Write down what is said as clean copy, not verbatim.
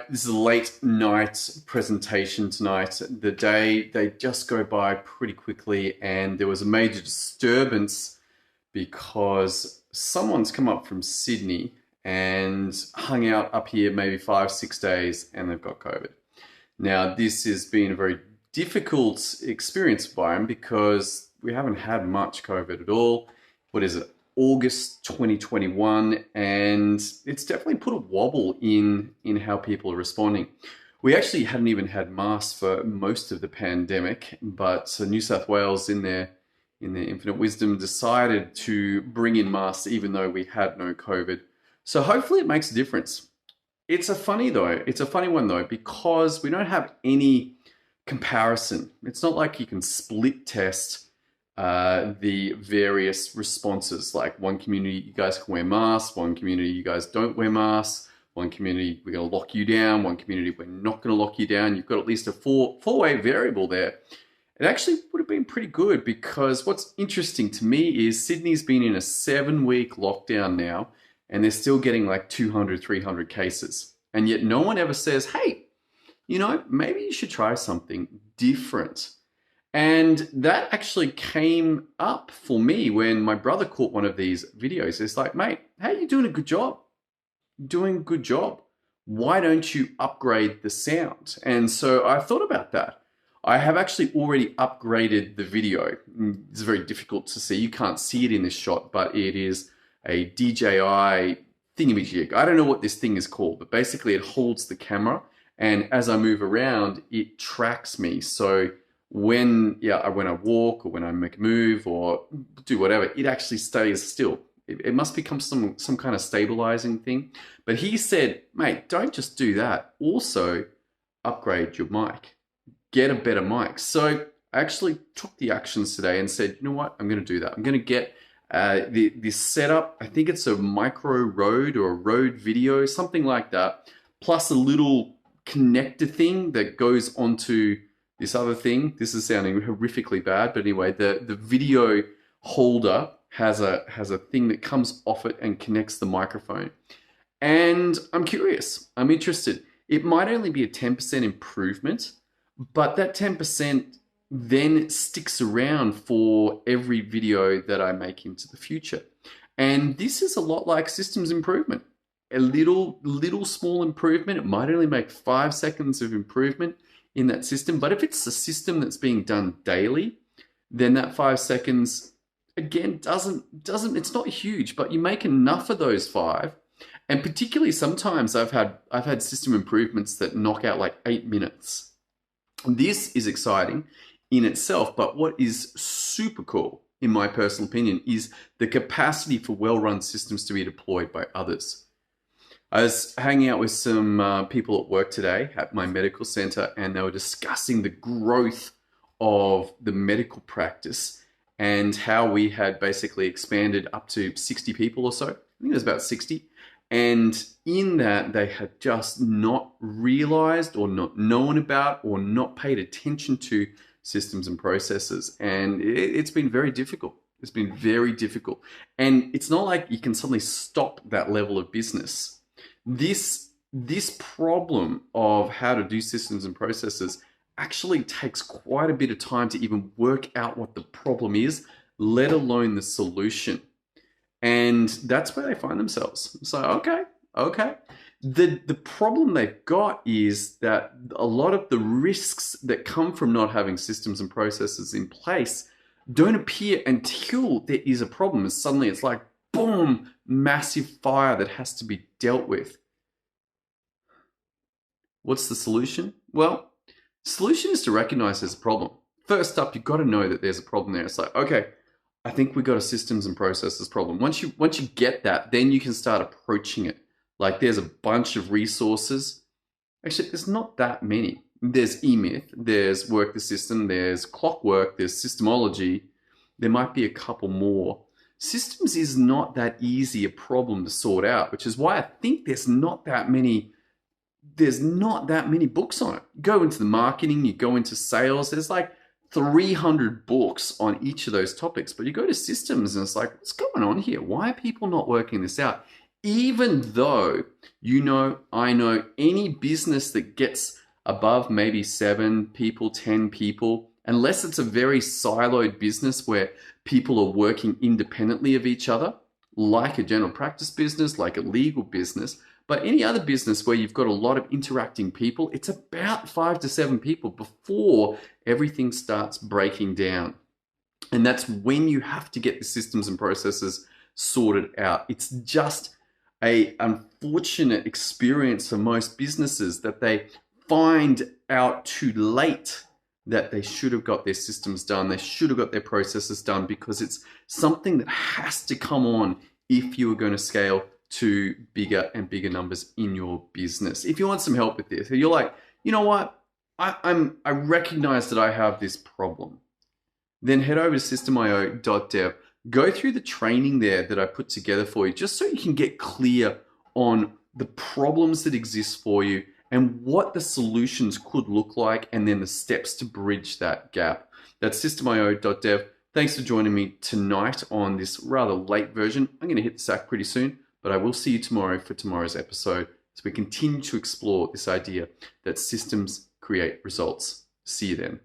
This is a late night presentation tonight. The day, they just go by pretty quickly, and there was a major disturbance because someone's come up from Sydney and hung out up here maybe 5, 6 days, and they've got COVID. Now, this has been a very difficult experience by them because we haven't had much COVID at all. What is it? August 2021, and it's definitely put a wobble in how people are responding. We actually hadn't even had masks for most of the pandemic, but New South Wales, in their infinite wisdom, decided to bring in masks even though we had no COVID. So hopefully it makes a difference. It's a funny one though, because we don't have any comparison. It's not like you can split test the various responses. Like one community, you guys can wear masks. One community, you guys don't wear masks. One community, we're going to lock you down. One community, we're not going to lock you down. You've got at least a four-way variable there. It actually would have been pretty good, because what's interesting to me is Sydney's been in a 7-week lockdown now, and they're still getting like 200, 300 cases. And yet no one ever says, hey, maybe you should try something different. And that actually came up for me when my brother caught one of these videos. It's like, mate, hey, you're doing a good job. Doing a good job. Why don't you upgrade the sound? And so I thought about that. I have actually already upgraded the video. It's very difficult to see. You can't see it in this shot, but it is a DJI thingamajig. I don't know what this thing is called, but basically it holds the camera, and as I move around, it tracks me. So when I walk or when I make a move or do whatever, it actually stays still. It must become some kind of stabilizing thing. But he said, mate, don't just do that. Also upgrade your mic. Get a better mic. So I actually took the actions today and said, you know what? I'm going to do that. I'm going to get this setup. I think it's a micro Rode or a Rode Video, something like that, plus a little connector thing that goes onto this other thing. This is sounding horrifically bad, but anyway, the video holder has a thing that comes off it and connects the microphone. And I'm curious. I'm interested. It might only be a 10% improvement, but that 10% then sticks around for every video that I make into the future. And this is a lot like systems improvement. A little small improvement. It might only make 5 seconds of improvement in that system, but if it's a system that's being done daily, then that 5 seconds again doesn't it's not huge, but you make enough of those 5. And particularly sometimes I've had system improvements that knock out like 8 minutes. This is exciting in itself, but what is super cool, in my personal opinion, is the capacity for well-run systems to be deployed by others. I was hanging out with some people at work today at my medical center, and they were discussing the growth of the medical practice and how we had basically expanded up to 60 people or so. I think it was about 60. And in that, they had just not realized or not known about or not paid attention to systems and processes. And it's been very difficult. It's been very difficult. And it's not like you can suddenly stop that level of business. This problem of how to do systems and processes actually takes quite a bit of time to even work out what the problem is, let alone the solution. And that's where they find themselves. So, okay. The problem they've got is that a lot of the risks that come from not having systems and processes in place don't appear until there is a problem. And suddenly it's like, boom, massive fire that has to be dealt with. What's the solution? Well, the solution is to recognize there's a problem. First up, you've got to know that there's a problem there. It's like, okay, I think we've got a systems and processes problem. Once you get that, then you can start approaching it. Like there's a bunch of resources. Actually, there's not that many. There's eMyth, there's Work the System, there's Clockwork, there's Systemology. There might be a couple more. Systems is not that easy a problem to sort out, which is why I think there's not that many books on it. You go into the marketing, you go into sales, there's like 300 books on each of those topics, but you go to systems and it's like, what's going on here? Why are people not working this out? Even though I know any business that gets above maybe 7 people, 10 people, unless it's a very siloed business where people are working independently of each other, like a general practice business, like a legal business, but any other business where you've got a lot of interacting people, it's about 5 to 7 people before everything starts breaking down. And that's when you have to get the systems and processes sorted out. It's just a unfortunate experience for most businesses that they find out too late that they should have got their systems done. They should have got their processes done, because it's something that has to come on if you are going to scale to bigger and bigger numbers in your business. If you want some help with this, you're like, you know what? I recognize that I have this problem. Then head over to systemio.dev. Go through the training there that I put together for you, just so you can get clear on the problems that exist for you and what the solutions could look like, and then the steps to bridge that gap. That's systemio.dev. Thanks for joining me tonight on this rather late version. I'm going to hit the sack pretty soon, but I will see you tomorrow for tomorrow's episode as we continue to explore this idea that systems create results. See you then.